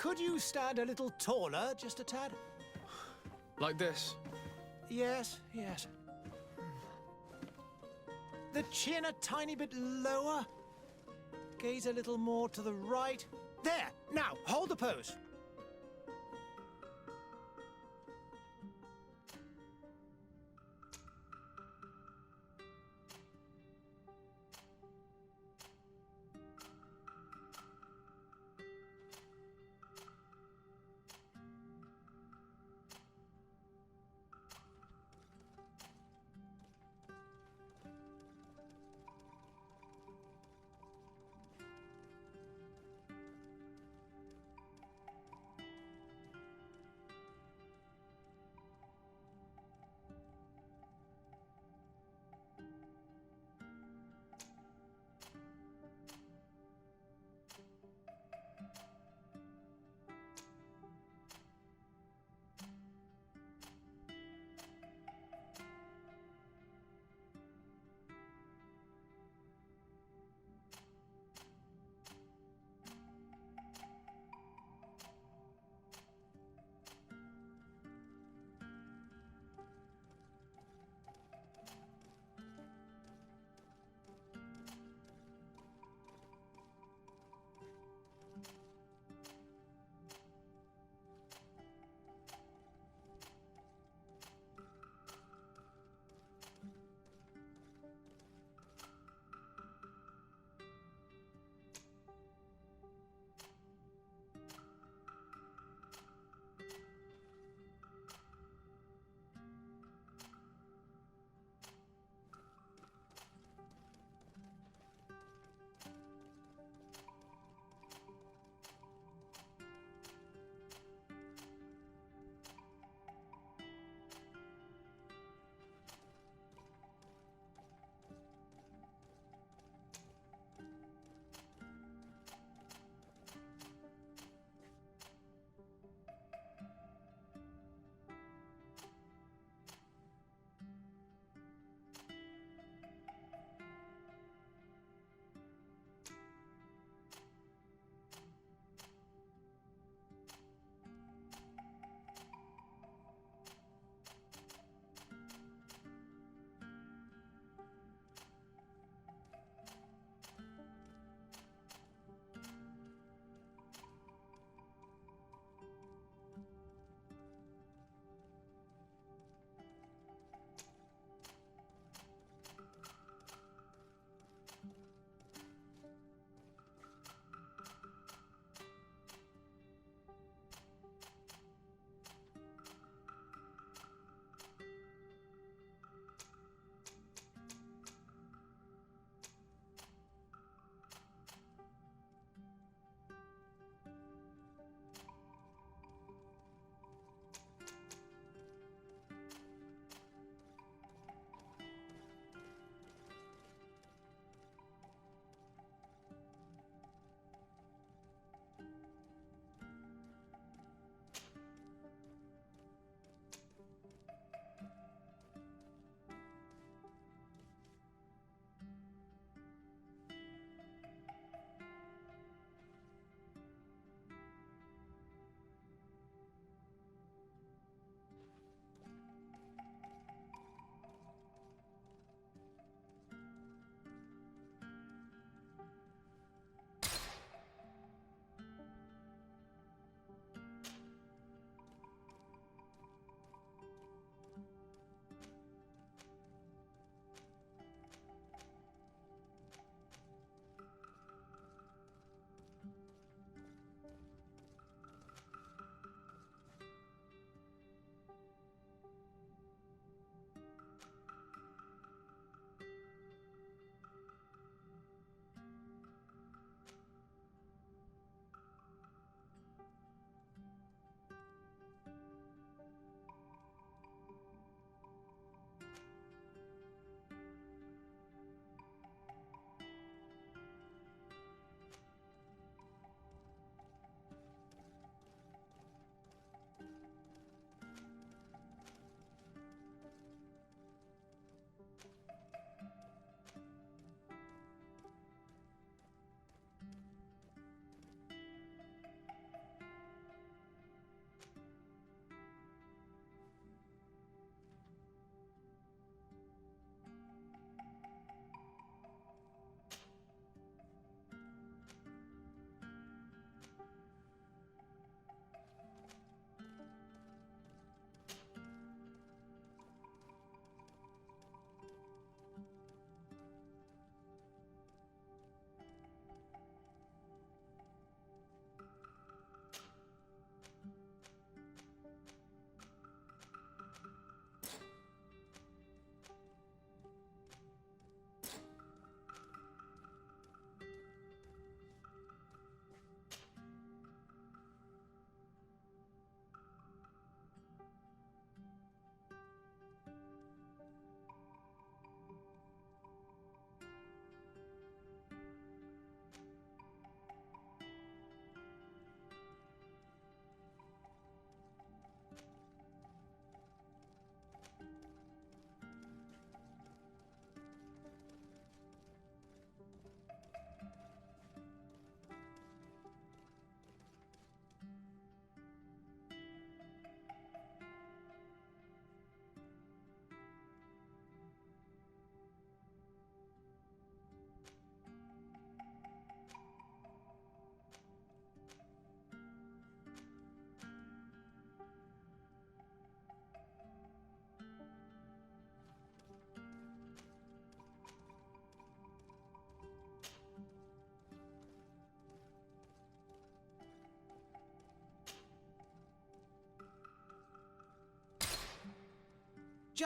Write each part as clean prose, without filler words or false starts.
Could you stand a little taller, just a tad? Like this. Yes, yes. The chin a tiny bit lower. Gaze a little more to the right. There! Now, hold the pose.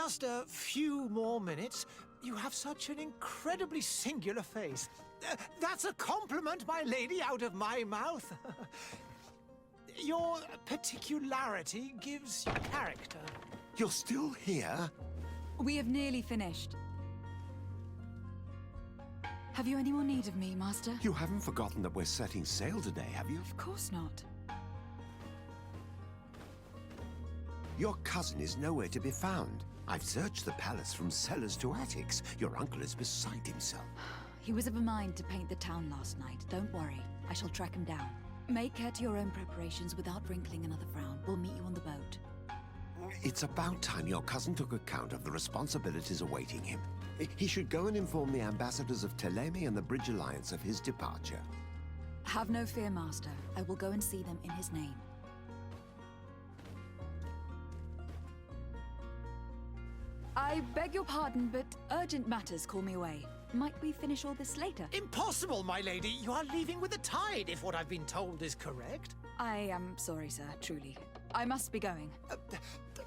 just a few more minutes. You have such an incredibly singular face. That's a compliment, my lady, out of my mouth. Your particularity gives you character. You're still here? We have nearly finished. Have you any more need of me, Master? You haven't forgotten that we're setting sail today, have you? Of course not. Your cousin is nowhere to be found. I've searched the palace from cellars to attics. Your uncle is beside himself. He was of a mind to paint the town last night. Don't worry. I shall track him down. Make care to your own preparations without wrinkling another frown. We'll meet you on the boat. It's about time your cousin took account of the responsibilities awaiting him. He should go and inform the ambassadors of Teleme and the Bridge Alliance of his departure. Have no fear, Master. I will go and see them in his name. I beg your pardon, but urgent matters call me away. Might we finish all this later? Impossible, my lady. You are leaving with the tide, if what I've been told is correct. I am sorry, sir, truly. I must be going.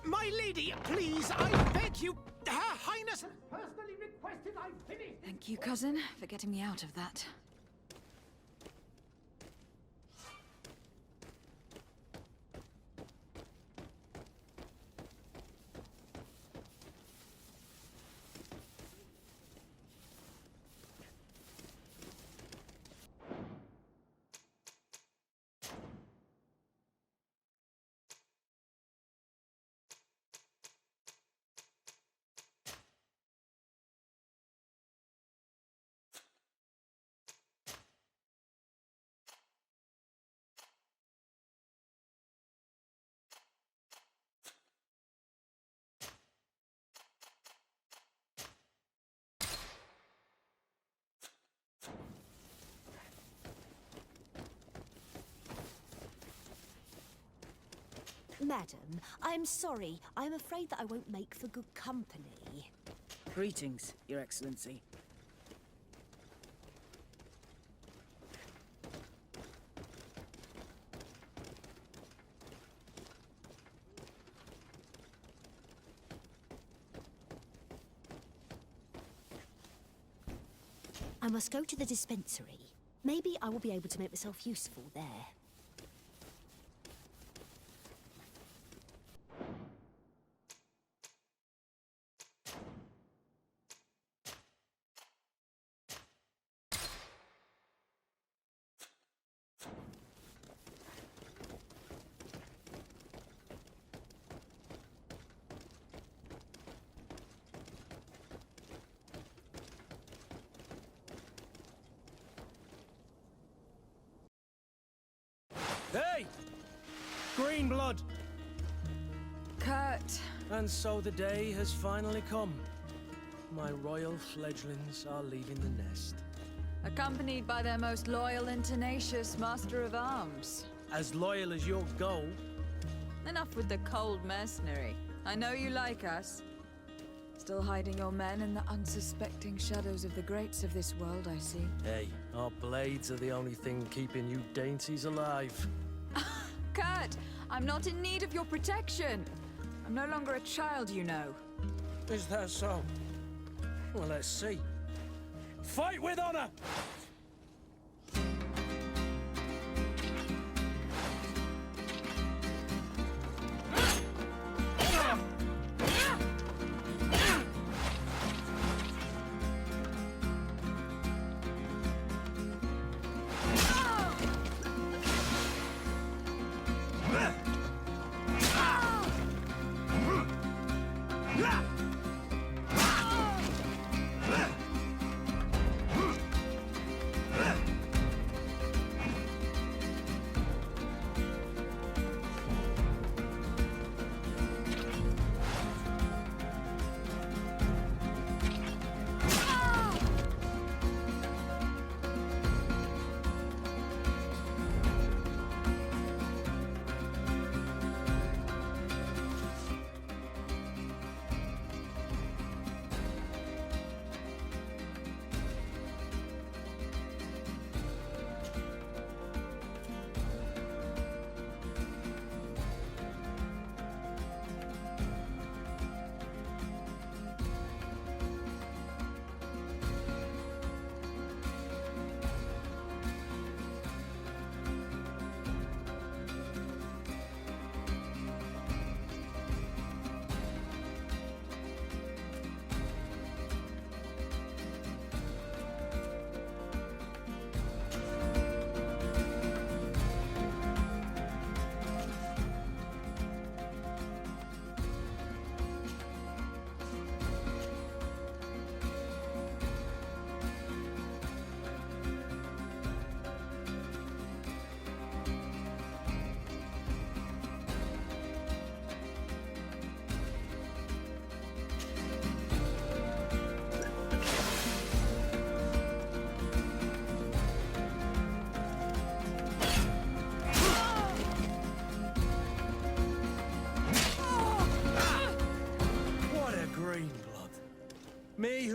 My lady, please, I beg you. Her Highness has personally requested I finish. Thank you, cousin, for getting me out of that. Madam, I'm sorry. I'm afraid that I won't make for good company. Greetings, Your Excellency. I must go to the dispensary. Maybe I will be able to make myself useful there. Hey! Green blood! Kurt! And so the day has finally come. My royal fledglings are leaving the nest. Accompanied by their most loyal and tenacious Master of Arms. As loyal as you'll go. Enough with the cold mercenary. I know you like us. Still hiding your men in the unsuspecting shadows of the greats of this world, I see. Hey, our blades are the only thing keeping you dainties alive. Kurt! I'm not in need of your protection! I'm no longer a child, you know. Is that so? Well, let's see. Fight with honor!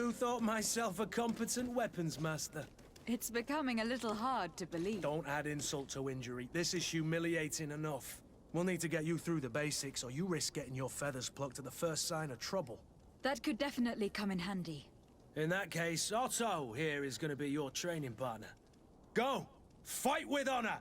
too thought myself a competent weapons master. It's becoming a little hard to believe. Don't add insult to injury. This is humiliating enough. We'll need to get you through the basics, or you risk getting your feathers plucked at the first sign of trouble. That could definitely come in handy. In that case, Otto here is going to be your training partner. Go! Fight with honor!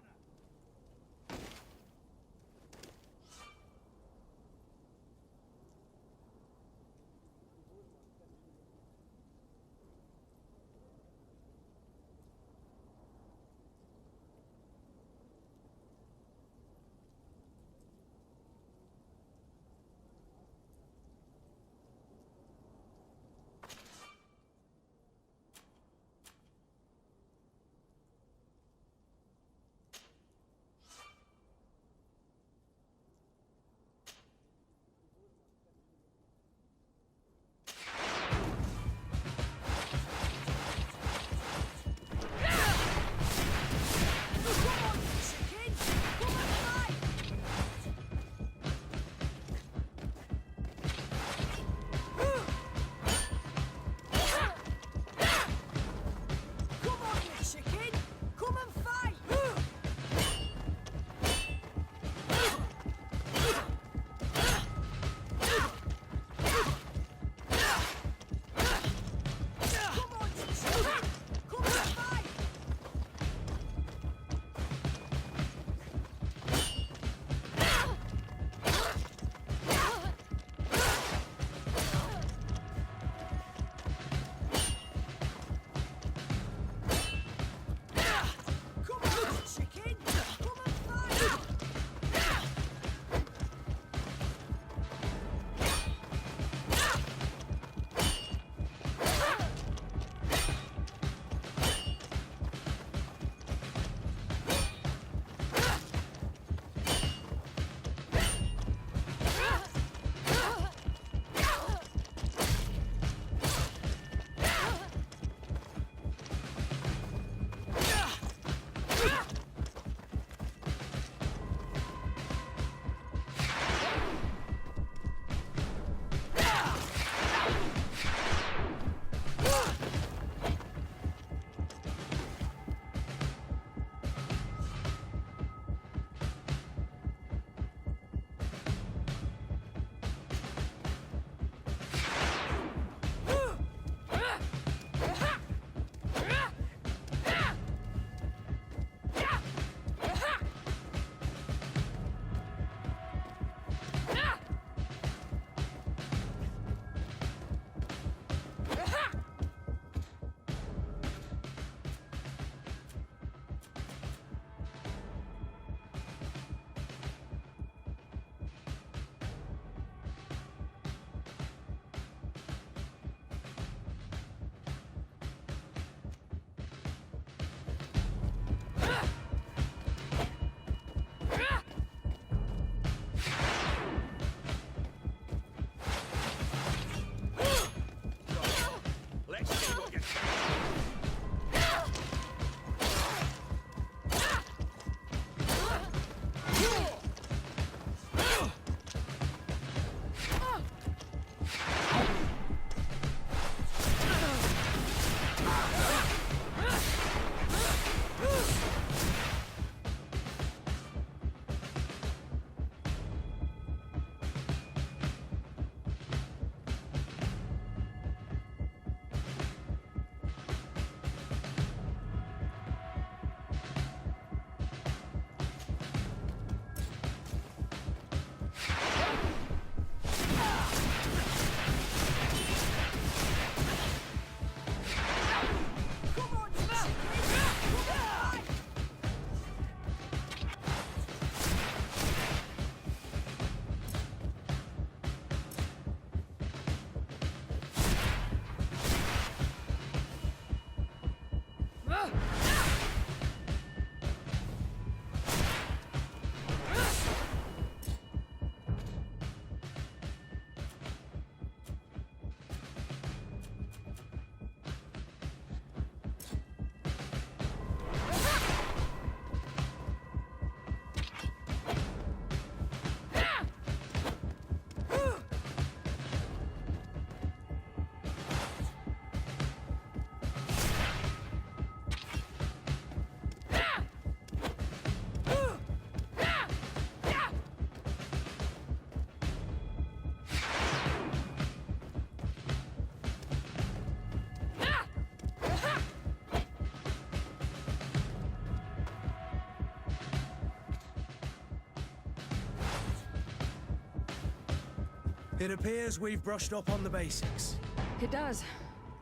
It appears we've brushed up on the basics. It does.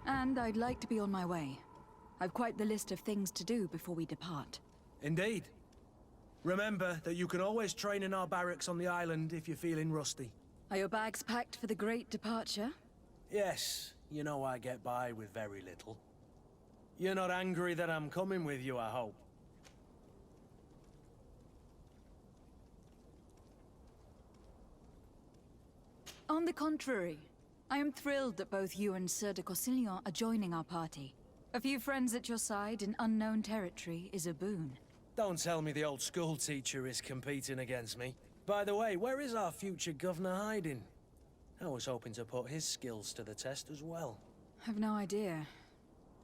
And I'd like to be on my way. I've quite the list of things to do before we depart. Indeed. Remember that you can always train in our barracks on the island if you're feeling rusty. Are your bags packed for the great departure? Yes, you know I get by with very little. You're not angry that I'm coming with you, I hope. On the contrary, I am thrilled that both you and Sir de Cossillon are joining our party. A few friends at your side in unknown territory is a boon. Don't tell me the old school teacher is competing against me. By the way, where is our future governor hiding? I was hoping to put his skills to the test as well. I've no idea.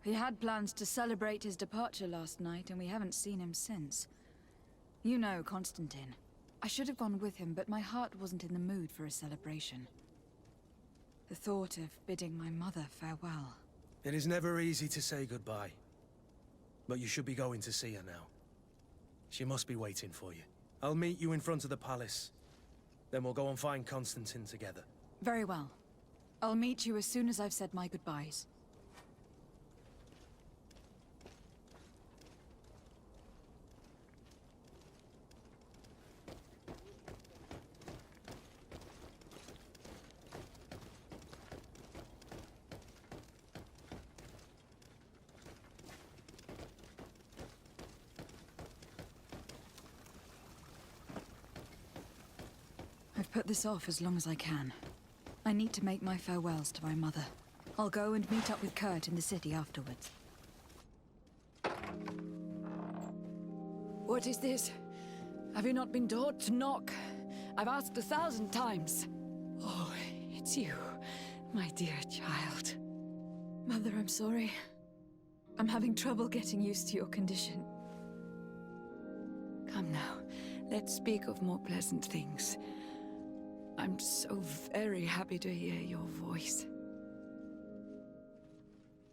He had plans to celebrate his departure last night, and we haven't seen him since. You know Constantine. I should have gone with him, but my heart wasn't in the mood for a celebration. The thought of bidding my mother farewell. It is never easy to say goodbye. But you should be going to see her now. She must be waiting for you. I'll meet you in front of the palace. Then we'll go and find Constantine together. Very well. I'll meet you as soon as I've said my goodbyes. I've put this off as long as I can. I need to make my farewells to my mother. I'll go and meet up with Kurt in the city afterwards. What is this? Have you not been taught to knock? I've asked 1,000 times. Oh, it's you, my dear child. Mother, I'm sorry. I'm having trouble getting used to your condition. Come now, let's speak of more pleasant things. I'm so very happy to hear your voice.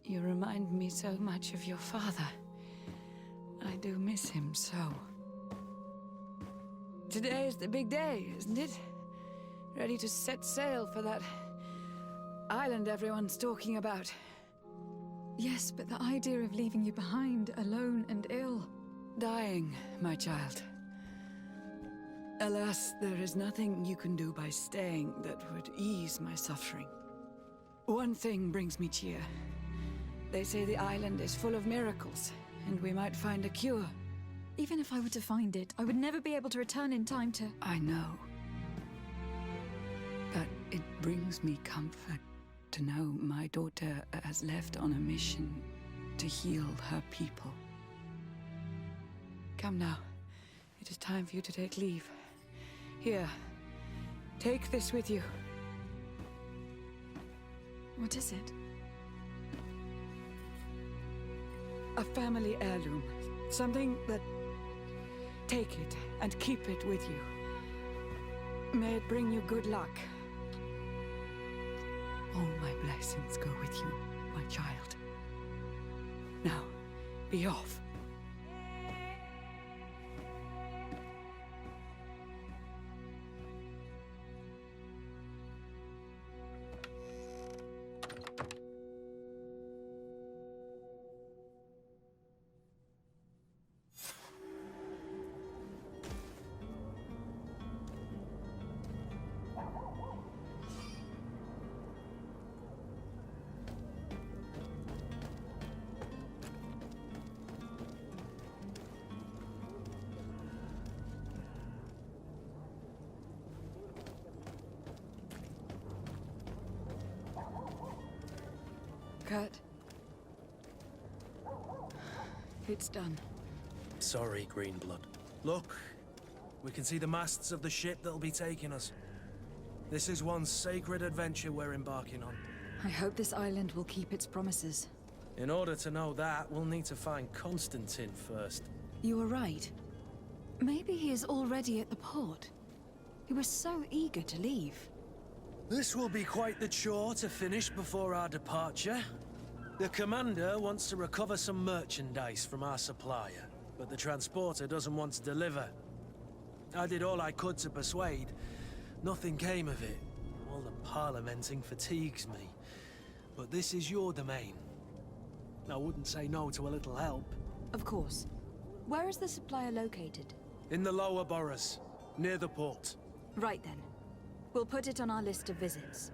You remind me so much of your father. I do miss him so. Today is the big day, isn't it? Ready to set sail for that island everyone's talking about. Yes, but the idea of leaving you behind, alone and ill. Dying, my child. Alas, there is nothing you can do by staying that would ease my suffering. One thing brings me cheer. They say the island is full of miracles, and we might find a cure. Even if I were to find it, I would never be able to return in time to... I know. But it brings me comfort to know my daughter has left on a mission to heal her people. Come now. It is time for you to take leave. Here, take this with you. What is it? A family heirloom. Something that... Take it and keep it with you. May it bring you good luck. All my blessings go with you, my child. Now, be off. Kurt. It's done. Sorry, Greenblood. Look, we can see the masts of the ship that'll be taking us. This is one sacred adventure we're embarking on. I hope this island will keep its promises. In order to know that, we'll need to find Constantine first. You were right. Maybe he is already at the port. He was so eager to leave. This will be quite the chore to finish before our departure. The commander wants to recover some merchandise from our supplier, but the transporter doesn't want to deliver. I did all I could to persuade. Nothing came of it. All the parliamenting fatigues me. But this is your domain. I wouldn't say no to a little help. Of course. Where is the supplier located? In the lower boroughs, near the port. Right then. We'll put it on our list of visits.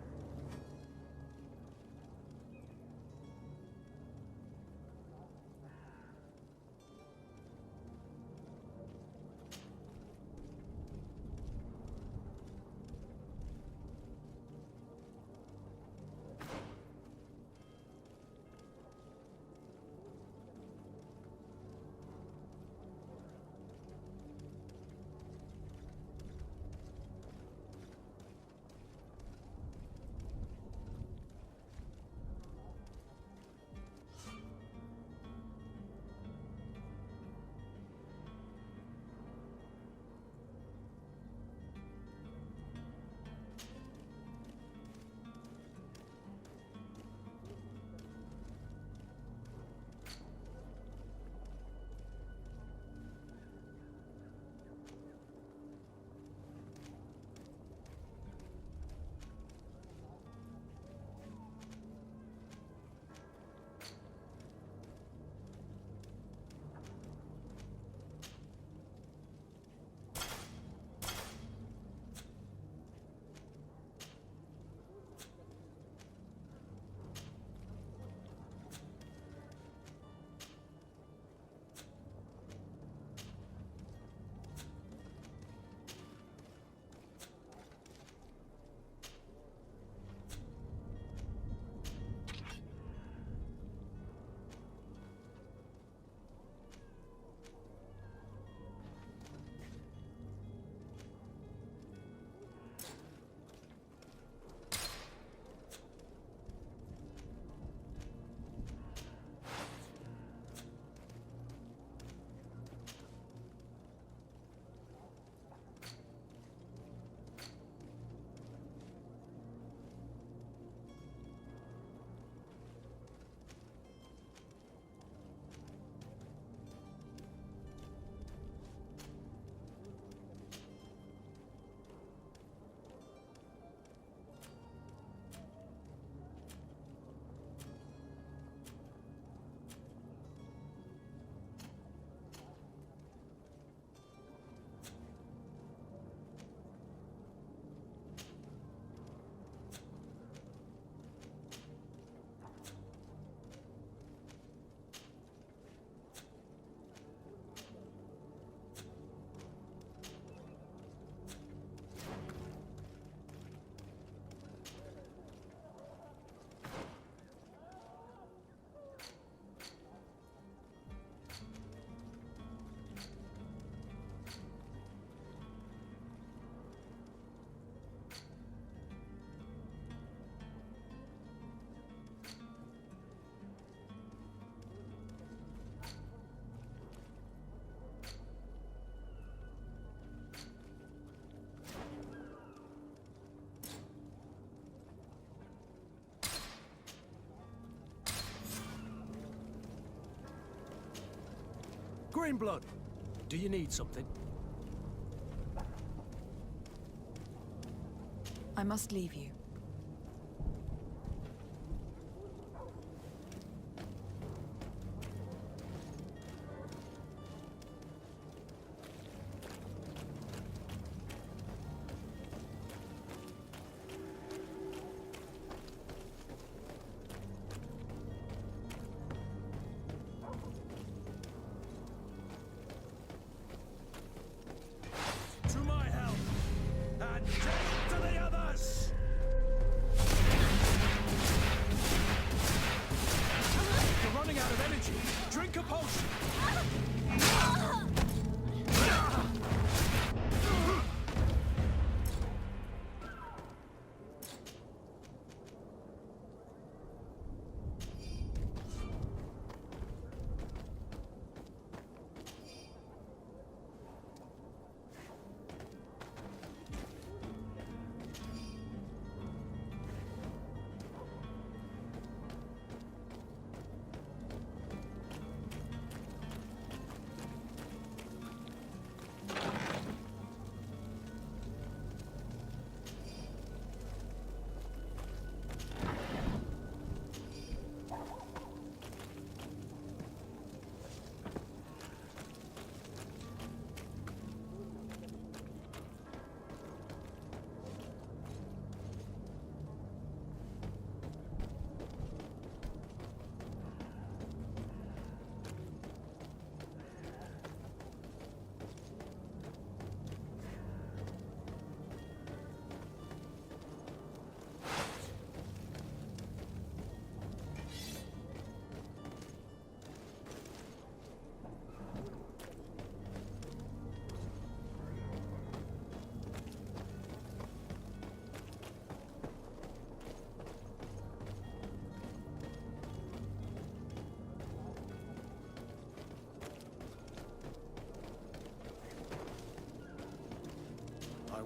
Greenblood, do you need something? I must leave you. To my help! And death to the others! You're running out of energy. Drink a potion.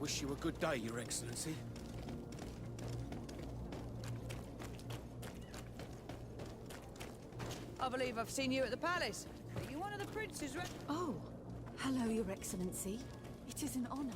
wish you a good day, Your Excellency. I believe I've seen you at the palace. Are you one of the princes? Oh, hello, Your Excellency. It is an honor.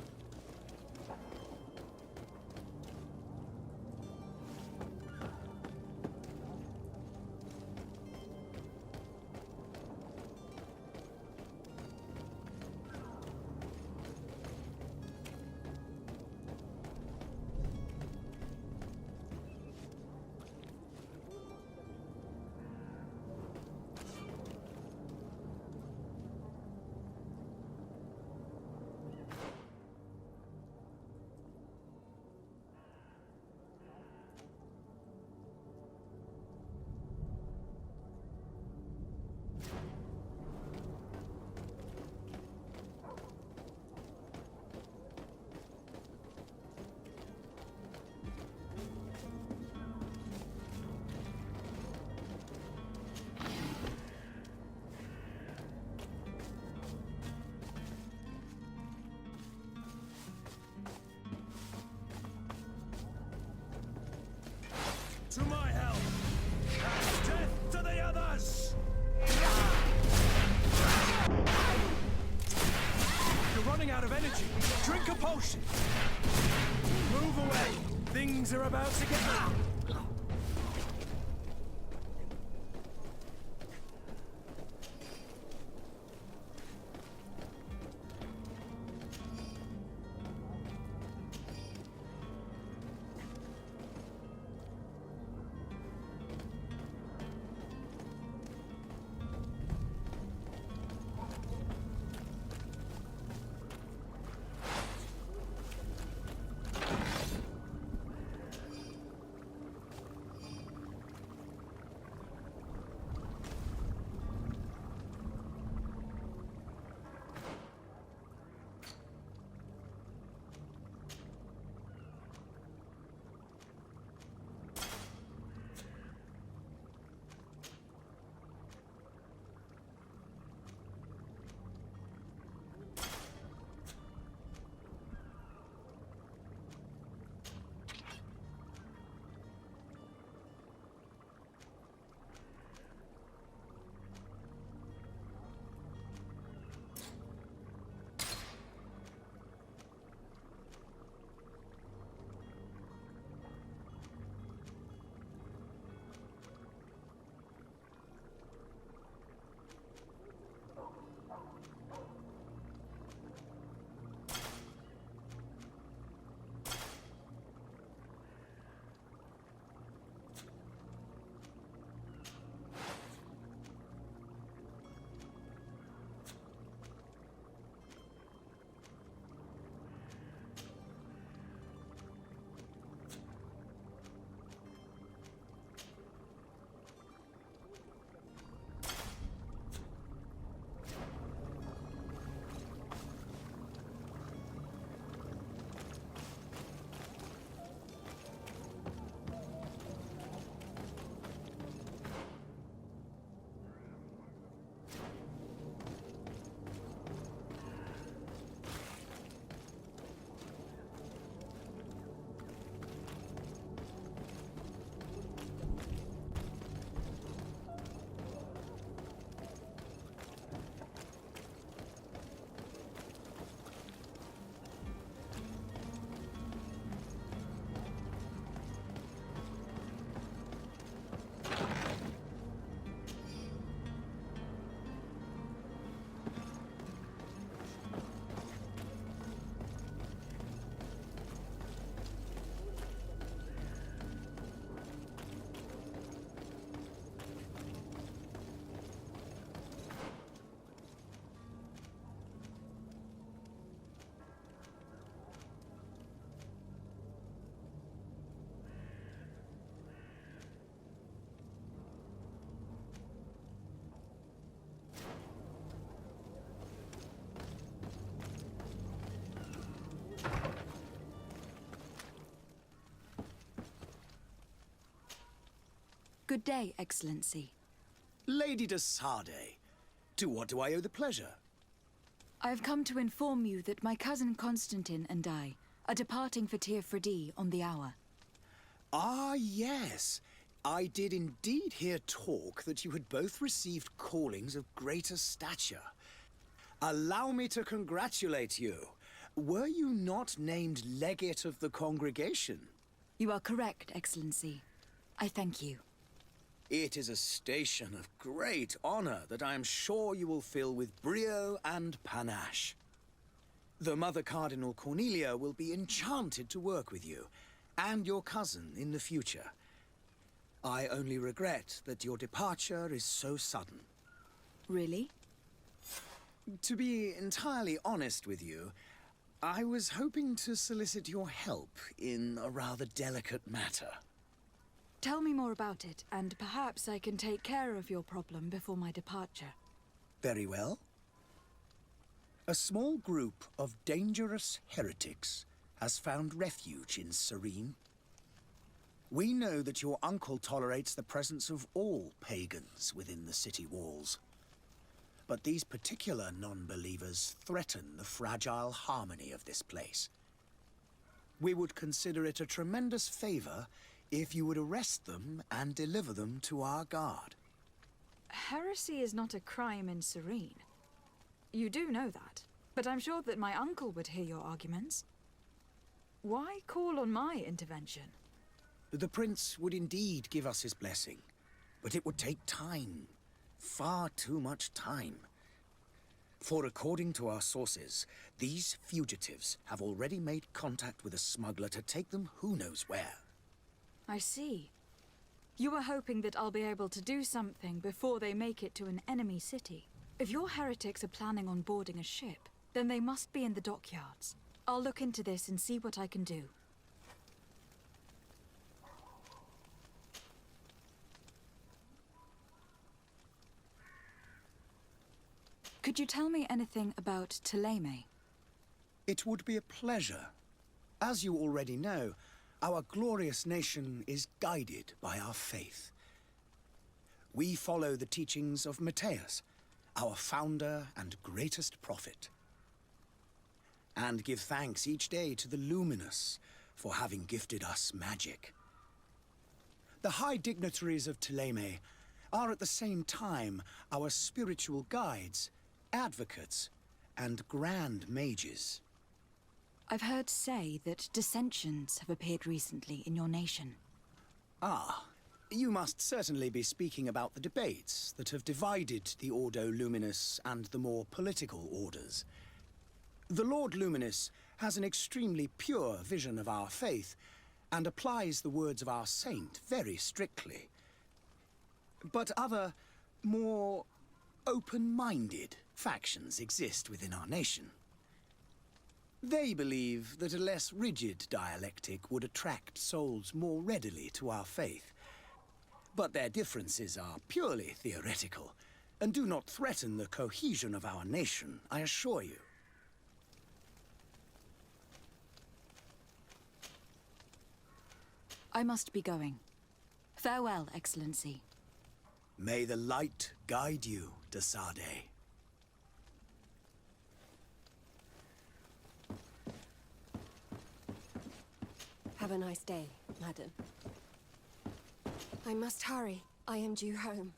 To my help! And death to the others! You're running out of energy. Drink a potion. Move away. Things are about to get... Good day, Excellency. Lady de Sardet, to what do I owe the pleasure? I have come to inform you that my cousin Constantine and I are departing for Tir Fredi on the hour. Ah, yes. I did indeed hear talk that you had both received callings of greater stature. Allow me to congratulate you. Were you not named legate of the congregation? You are correct, Excellency. I thank you. It is a station of great honor that I am sure you will fill with brio and panache. The Mother Cardinal Cornelia will be enchanted to work with you, and your cousin in the future. I only regret that your departure is so sudden. Really? To be entirely honest with you, I was hoping to solicit your help in a rather delicate matter. Tell me more about it, and perhaps I can take care of your problem before my departure. Very well. A small group of dangerous heretics has found refuge in Serene. We know that your uncle tolerates the presence of all pagans within the city walls. But these particular non-believers threaten the fragile harmony of this place. We would consider it a tremendous favor if you would arrest them and deliver them to our guard. Heresy is not a crime in Serene. You do know that, but I'm sure that my uncle would hear your arguments. Why call on my intervention? The prince would indeed give us his blessing, but it would take time. Far too much time. For according to our sources, these fugitives have already made contact with a smuggler to take them who knows where. I see. You were hoping that I'll be able to do something before they make it to an enemy city. If your heretics are planning on boarding a ship, then they must be in the dockyards. I'll look into this and see what I can do. Could you tell me anything about Thélème? It would be a pleasure. As you already know, our glorious nation is guided by our faith. We follow the teachings of Matthias, our founder and greatest prophet, and give thanks each day to the Luminous for having gifted us magic. The high dignitaries of Thélème are at the same time our spiritual guides, advocates, and grand mages. I've heard say that dissensions have appeared recently in your nation. Ah, you must certainly be speaking about the debates that have divided the Ordo Luminis and the more political orders. The Lord Luminous has an extremely pure vision of our faith and applies the words of our saint very strictly. But other, more open-minded factions exist within our nation. They believe that a less rigid dialectic would attract souls more readily to our faith. But their differences are purely theoretical and do not threaten the cohesion of our nation, I assure you. I must be going. Farewell, Excellency. May the light guide you, de Sade. Have a nice day, madam. I must hurry. I am due home.